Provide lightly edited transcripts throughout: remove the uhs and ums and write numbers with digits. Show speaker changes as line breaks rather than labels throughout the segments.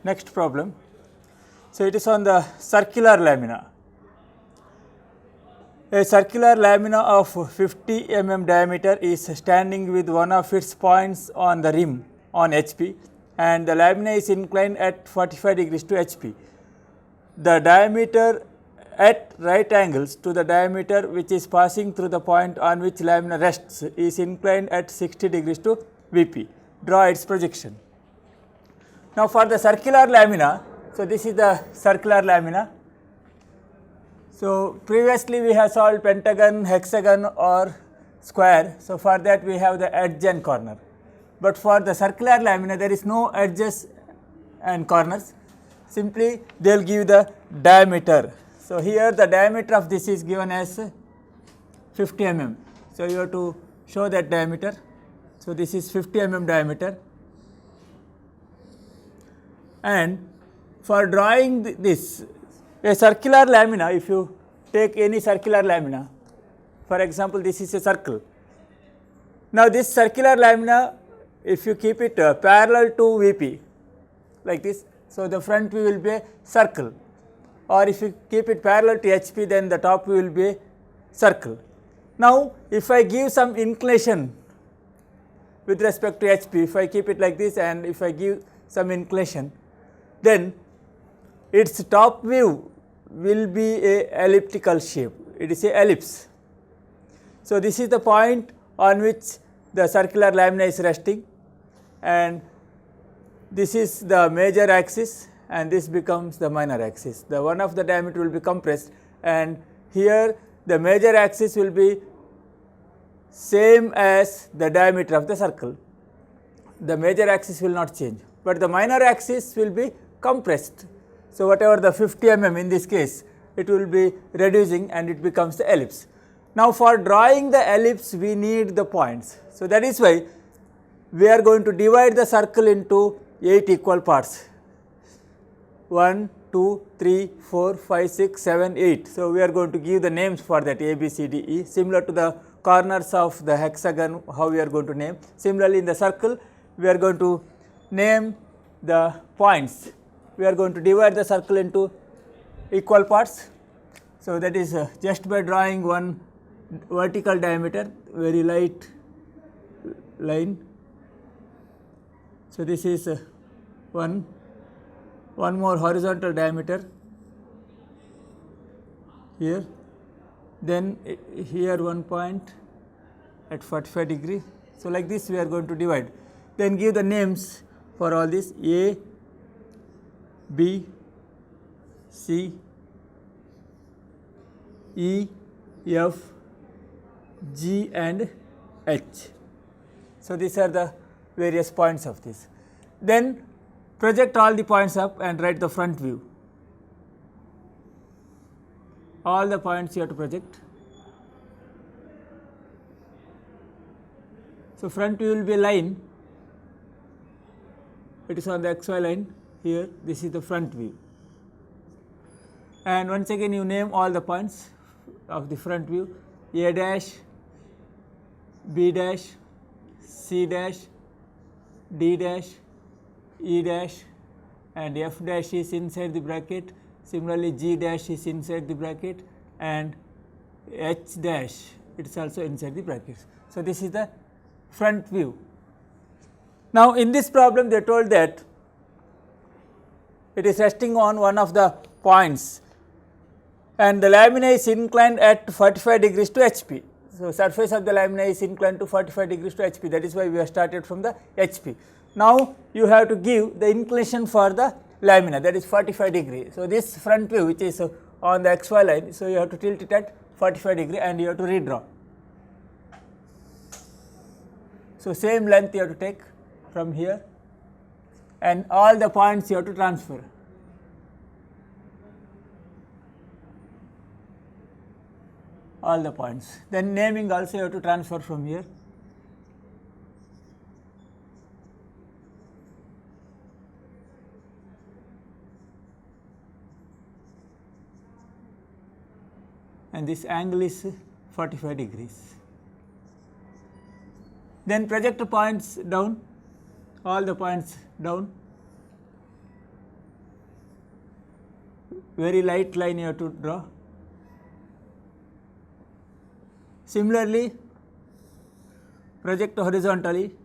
Next problem. So, it is on the circular lamina. A circular lamina of 50 mm diameter is standing with one of its points on the rim on HP, and the lamina is inclined at 45 degrees to HP. The diameter at right angles to the diameter which is passing through the point on which lamina rests is inclined at 60 degrees to VP. Draw its projection. Now, for the circular lamina, so this is the circular lamina. So, previously we have solved pentagon, hexagon or square. So, for that we have the edge and corner, but for the circular lamina there is no edges and corners, simply they will give the diameter. So, here the diameter of this is given as 50 mm. So, you have to show that diameter. So, this is 50 mm diameter, and for drawing this a circular lamina, if you take any circular lamina, for example, this is a circle. Now, this circular lamina, if you keep it parallel to VP like this, so the front view will be a circle, or if you keep it parallel to HP, then the top view will be a circle. Now, if I give some inclination with respect to HP, if I keep it like this and if I give some inclination, then its top view will be a elliptical shape, it is a ellipse. So, this is the point on which the circular lamina is resting, and this is the major axis and this becomes the minor axis. The one of the diameter will be compressed, and here the major axis will be same as the diameter of the circle. The major axis will not change, but the minor axis will be compressed. So, whatever the 50 mm in this case, it will be reducing and it becomes the ellipse. Now, for drawing the ellipse we need the points. So, that is why we are going to divide the circle into 8 equal parts, 1, 2, 3, 4, 5, 6, 7, 8. So, we are going to give the names for that A, B, C, D, E, similar to the corners of the hexagon, how we are going to name. Similarly, in the circle we are going to name the points. We are going to divide the circle into equal parts. So, that is just by drawing one vertical diameter, very light line. So, this is one more horizontal diameter here, then here one point at 45 degree. So, like this we are going to divide, then give the names for all this: A, B, C, E, F, G and H. So, these are the various points of this. Then project all the points up and write the front view. All the points you have to project. So, front view will be a line, it is on the XY line. Here this is the front view, and once again you name all the points of the front view: A dash, B dash, C dash, D dash, E dash, and F dash is inside the bracket. Similarly, G dash is inside the bracket, and H dash, it is also inside the brackets. So, this is the front view. Now, in this problem they told that it is resting on one of the points and the lamina is inclined at 45 degrees to HP. So, surface of the lamina is inclined to 45 degrees to HP, that is why we have started from the HP. Now, you have to give the inclination for the lamina, that is 45 degree. So, this front view which is on the XY line, so you have to tilt it at 45 degree and you have to redraw. So, same length you have to take from here, and all the points you have to transfer. All the points. Then naming also you have to transfer from here. And this angle is 45 degrees. Then project points down, all the points down. very light line you have to draw. Similarly, project horizontally.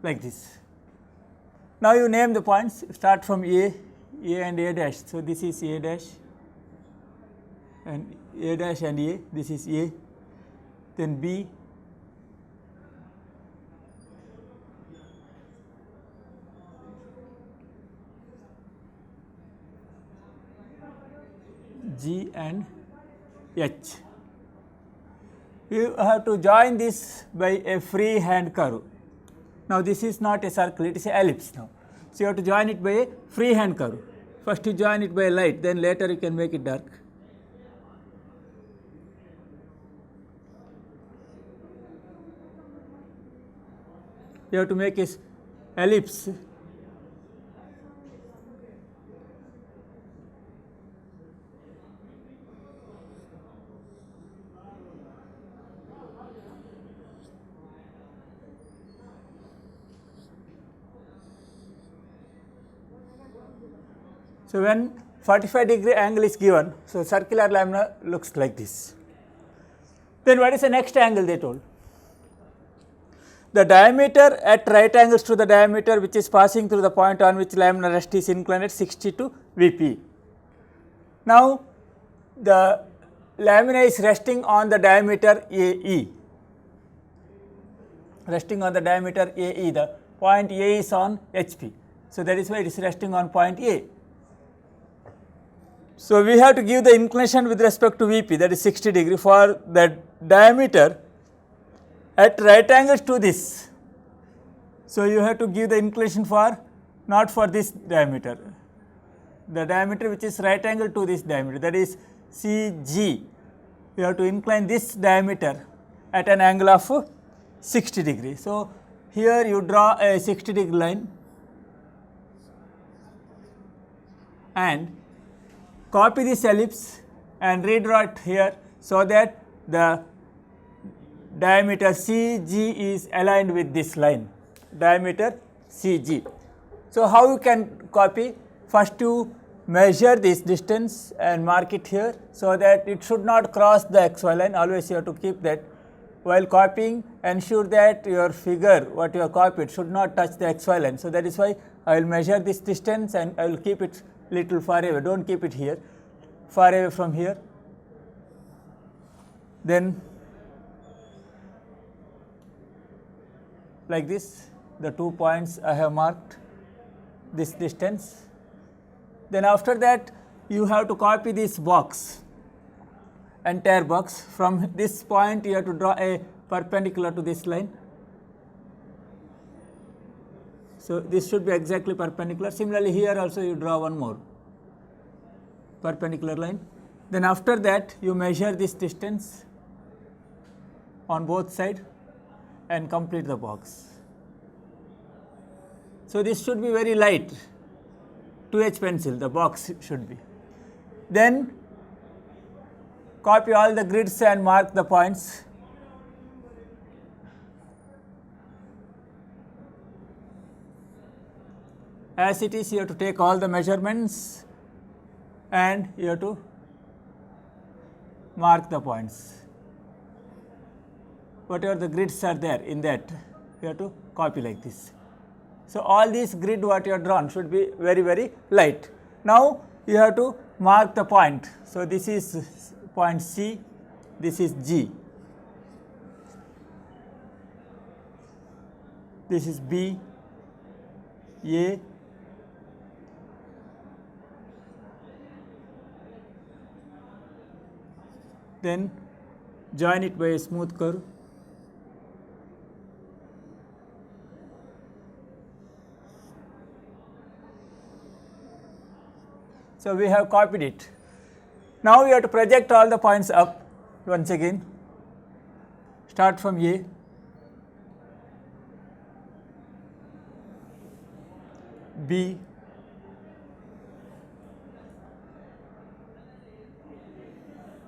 Like this. Now you name the points, start from A and A dash. So this is A dash and A dash and A, this is A, then B, G and H. You have to join this by a free hand curve. Now this is not a circle, it is an ellipse now. So you have to join it by a free hand curve. First you join it by a light, then later you can make it dark. You have to make a ellipse. So when 45-degree angle is given, so circular lamina looks like this. Then what is the next angle they told? The diameter at right angles to the diameter which is passing through the point on which lamina rest is inclined at 62 Vp. Now the lamina is resting on the diameter AE. Resting on the diameter AE, the point A is on HP. So that is why it is resting on point A. So we have to give the inclination with respect to Vp, that is 60 degree for the diameter at right angles to this. So you have to give the inclination for, not for this diameter, the diameter which is right angle to this diameter, that is CG. You have to incline this diameter at an angle of 60 degree. So here you draw a 60 degree line and copy this ellipse and redraw it here so that the diameter CG is aligned with this line, diameter CG. So how you can copy? First you measure this distance and mark it here so that it should not cross the XY line. Always you have to keep that. While copying, ensure that your figure what you have copied should not touch the XY line. So that is why I will measure this distance and I will keep it little far away, do not keep it here, far away from here. Then like this, the 2 points I have marked this distance. Then after that you have to copy this box, entire box. From this point you have to draw a perpendicular to this line. So this should be exactly perpendicular. Similarly here also you draw one more perpendicular line. Then after that you measure this distance on both sides and complete the box. So this should be very light, 2H pencil the box should be. Then copy all the grids and mark the points. As it is, you have to take all the measurements and you have to mark the points. Whatever the grids are there in that, you have to copy like this. So all these grid what you have drawn should be very, very light. Now you have to mark the point. So this is point C, this is G, this is B, A, then join it by a smooth curve. So we have copied it. Now we have to project all the points up once again. Start from A, B,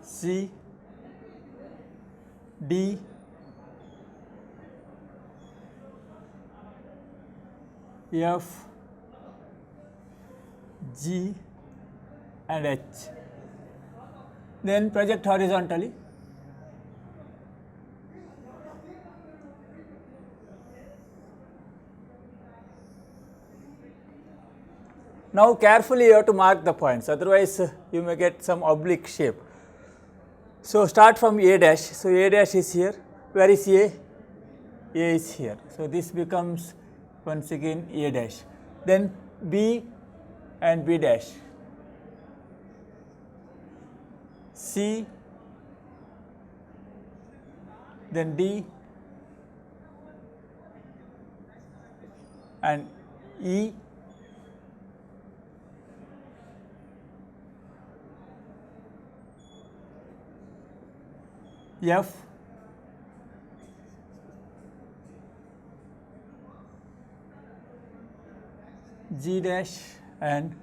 C, D, F, G and H. Then project horizontally. Now carefully you have to mark the points, otherwise you may get some oblique shape. So start from A dash. So A dash is here. Where is A? A is here. So this becomes once again A dash. Then B and B dash. C, then D and E, F, G dash and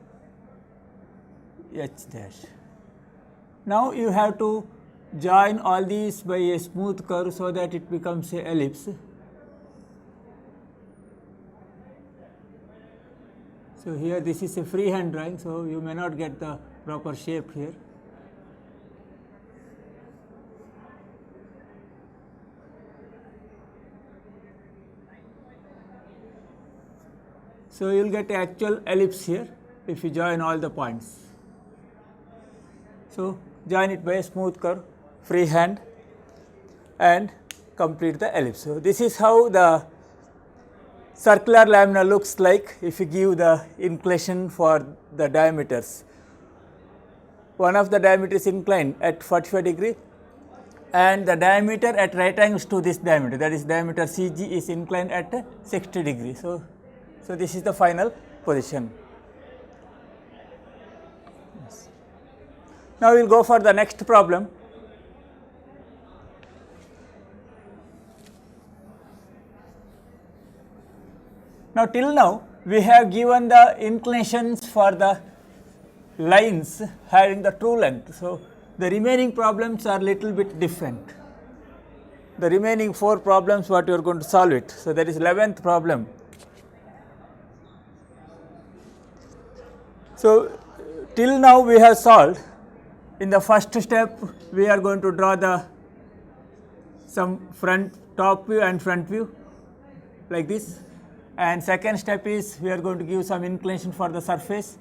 H dash. Now you have to join all these by a smooth curve so that it becomes a ellipse. So here this is a freehand drawing, so you may not get the proper shape here. So you will get an actual ellipse here if you join all the points. So join it by a smooth curve, freehand, and complete the ellipse. So this is how the circular lamina looks like if you give the inclination for the diameters. One of the diameter is inclined at 45 degree, and the diameter at right angles to this diameter, that is diameter CG, is inclined at 60 degree. So this is the final position. Yes. Now we will go for the next problem. Now till now we have given the inclinations for the lines having the true length. So the remaining problems are little bit different. The remaining 4 problems what you are going to solve it. So that is 11th problem. So till now we have solved. In the first step we are going to draw the some top view and front view like this, and second step is we are going to give some inclination for the surface,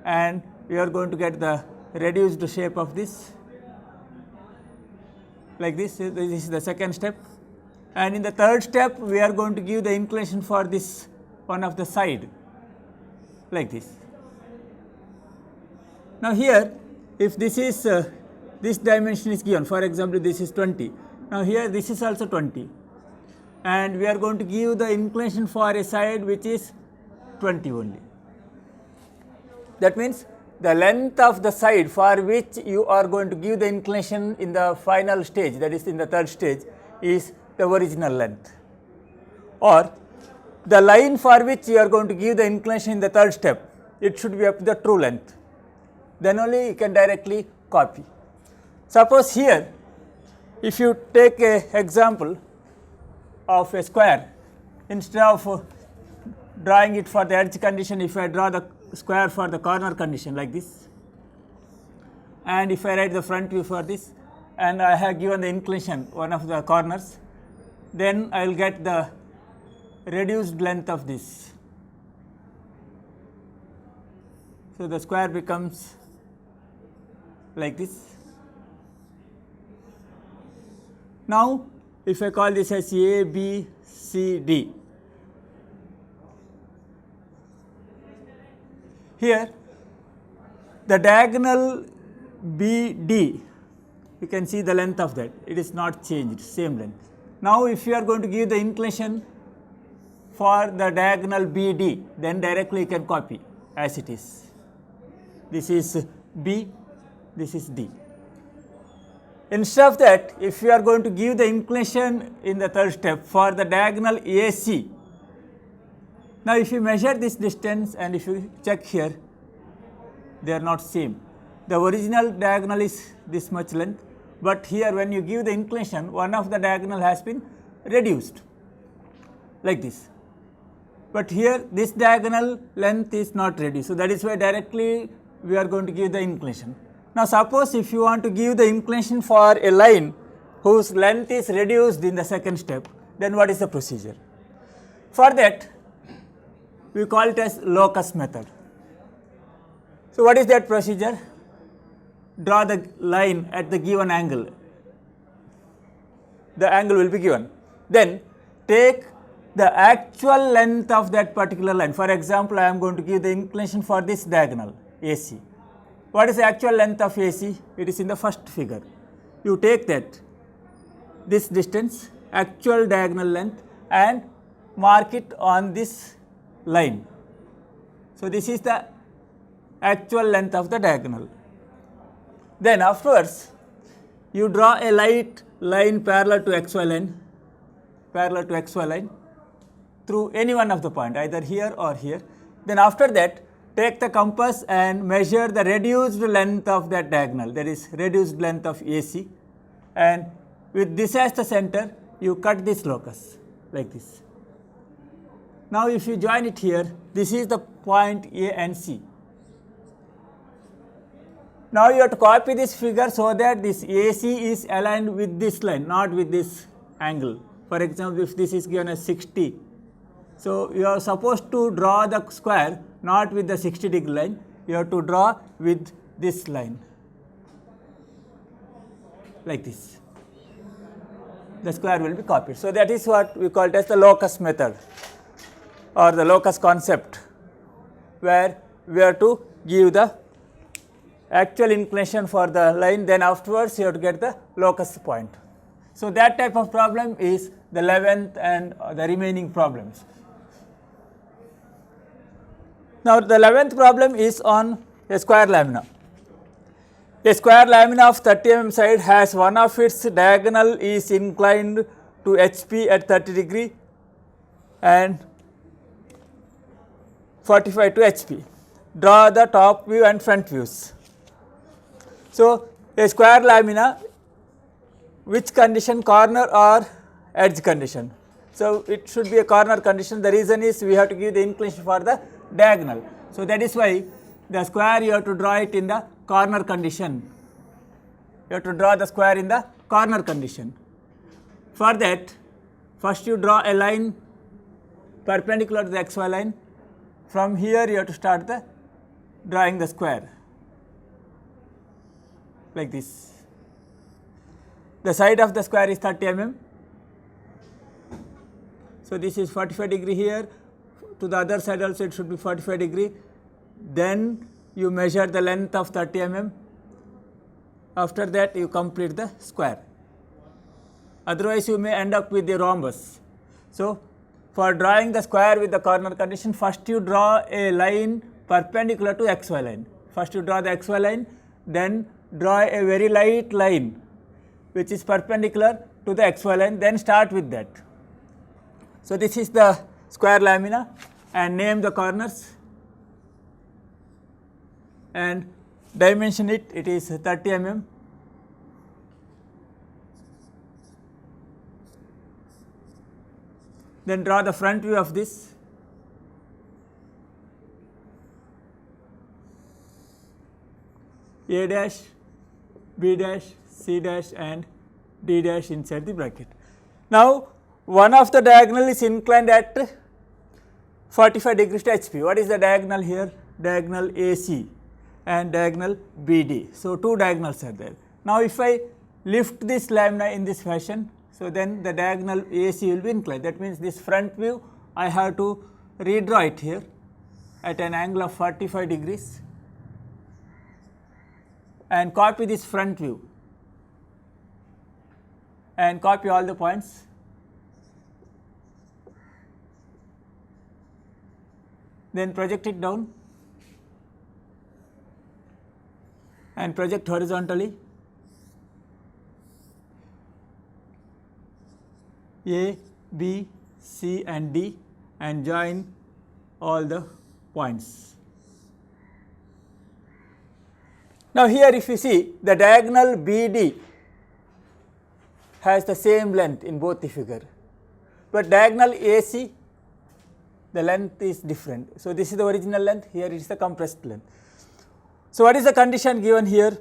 and we are going to get the reduced shape of this like this. This is the second step, and in the third step we are going to give the inclination for this one of the side like this. Now here if this is this dimension is given, for example this is 20, now here this is also 20, and we are going to give the inclination for a side which is 20 only. That means the length of the side for which you are going to give the inclination in the final stage, that is in the third stage, is the original length, or the line for which you are going to give the inclination in the third step, it should be up to the true length. Then only you can directly copy. Suppose here if you take a example of a square, instead of drawing it for the edge condition, if I draw the square for the corner condition like this, and if I write the front view for this, and I have given the inclination one of the corners, then I will get the reduced length of this. So the square becomes like this. Now if I call this as A, B, C, D, here the diagonal BD, you can see the length of that, it is not changed, same length. Now if you are going to give the inclination for the diagonal BD, then directly you can copy as it is. This is B, this is D. Instead of that, if you are going to give the inclination in the third step for the diagonal AC, now if you measure this distance and if you check here, they are not same. The original diagonal is this much length, but here when you give the inclination, one of the diagonal has been reduced like this. but here this diagonal length is not reduced. So, that is why directly we are going to give the inclination. Now, suppose if you want to give the inclination for a line whose length is reduced in the second step, then what is the procedure? For that, we call it as locus method. So, what is that procedure? Draw the line at the given angle. The angle will be given. Then take the actual length of that particular line. For example, I am going to give the inclination for this diagonal AC. What is the actual length of AC? It is in the first figure. You take that, this distance, actual diagonal length, and mark it on this line. So, this is the actual length of the diagonal. Then afterwards, you draw a light line parallel to xy line, through any one of the point, either here or here. Then after that, take the compass and measure the reduced length of that diagonal, that is reduced length of AC, and with this as the center, you cut this locus like this. Now, if you join it here, this is the point A and C. Now, you have to copy this figure so that this AC is aligned with this line, not with this angle. For example, if this is given as 60, so you are supposed to draw the square not with the 60-degree line, you have to draw with this line, like this. The square will be copied. So, that is what we call it as the locus method or the locus concept, where we have to give the actual inclination for the line, then afterwards you have to get the locus point. So, that type of problem is the 11th and the remaining problems. Now, the 11th problem is on a square lamina. A square lamina of 30 mm side has one of its diagonal is inclined to HP at 30 degree and 45 to HP. Draw the top view and front views. So, a square lamina, which condition, corner or edge condition? So, it should be a corner condition. The reason is we have to give the inclination for the diagonal. So, that is why the square you have to draw it in the corner condition. You have to draw the square in the corner condition. For that, first you draw a line perpendicular to the xy line. From here you have to start the drawing the square like this. The side of the square is 30 mm. So, this is 45 degree here, to the other side also it should be 45 degree. Then you measure the length of 30 mm. After that you complete the square. Otherwise you may end up with the rhombus. So, for drawing the square with the corner condition, first you draw a line perpendicular to xy line. First you draw the xy line, then draw a very light line which is perpendicular to the xy line, then start with that. So, this is the square lamina and name the corners and dimension it, it is 30 mm. Then draw the front view of this. A dash, B dash, C dash and D dash inside the bracket. Now, one of the diagonal is inclined at 45 degrees to HP. What is the diagonal here? Diagonal AC and diagonal BD. So, two diagonals are there. Now, if I lift this lamina in this fashion, so then the diagonal AC will be inclined. That means, this front view I have to redraw it here at an angle of 45 degrees and copy this front view and copy all the points. Then project it down and project horizontally. A, B, C and D and join all the points. Now, here if you see the diagonal BD has the same length in both the figure, but diagonal AC the length is different. So, this is the original length, here it is the compressed length. So, what is the condition given here?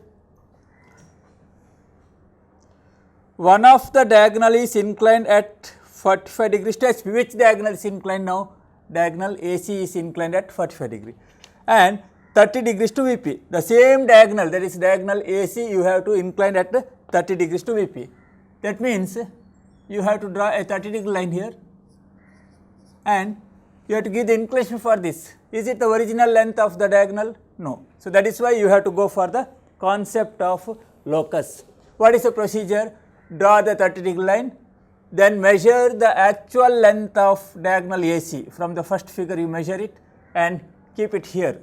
One of the diagonal is inclined at 45 degrees to HP. Which diagonal is inclined now? Diagonal AC is inclined at 45 degree and 30 degrees to VP. The same diagonal, that is diagonal AC, you have to incline at 30 degrees to VP. That means you have to draw a 30 degree line here and you have to give the inclination for this. Is it the original length of the diagonal? No. So, that is why you have to go for the concept of locus. What is the procedure? Draw the 30 degree line, then measure the actual length of diagonal AC. From the first figure you measure it and keep it here.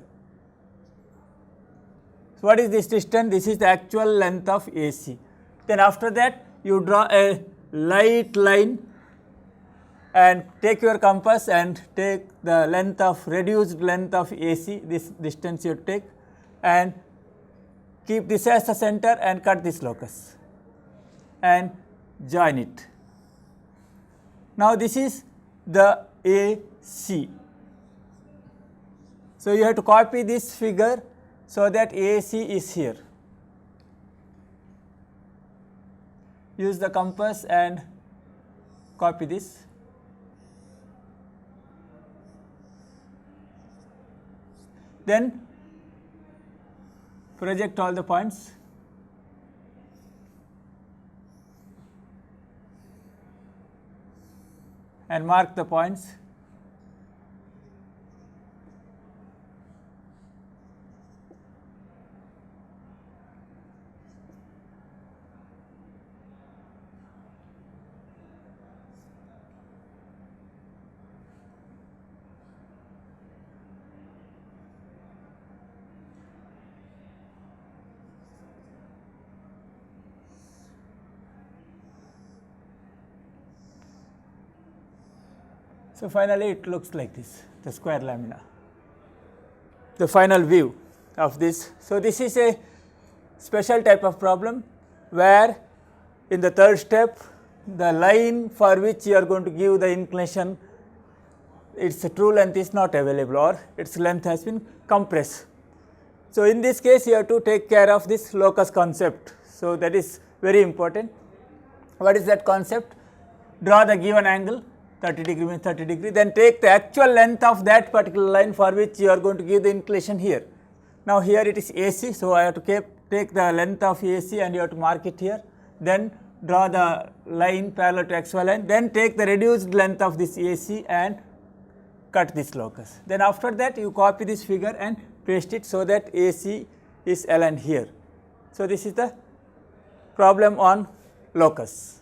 So, what is this distance? This is the actual length of AC. Then after that you draw a light line and take your compass and take the length of reduced length of AC, this distance you take, and keep this as the center and cut this locus and join it. Now, this is the AC. So, you have to copy this figure so that AC is here. Use the compass and copy this. Then project all the points. And mark the points. So, finally, it looks like this, the square lamina, the final view of this. So, this is a special type of problem where in the third step the line for which you are going to give the inclination, its true length is not available or its length has been compressed. So, in this case you have to take care of this locus concept. So, that is very important. What is that concept? Draw the given angle, 30 degree means 30 degree, then take the actual length of that particular line for which you are going to give the inclination here. Now, here it is AC, so I have to take the length of AC and you have to mark it here, then draw the line parallel to XY line, then take the reduced length of this AC and cut this locus. Then after that you copy this figure and paste it so that AC is aligned here. So, this is the problem on locus.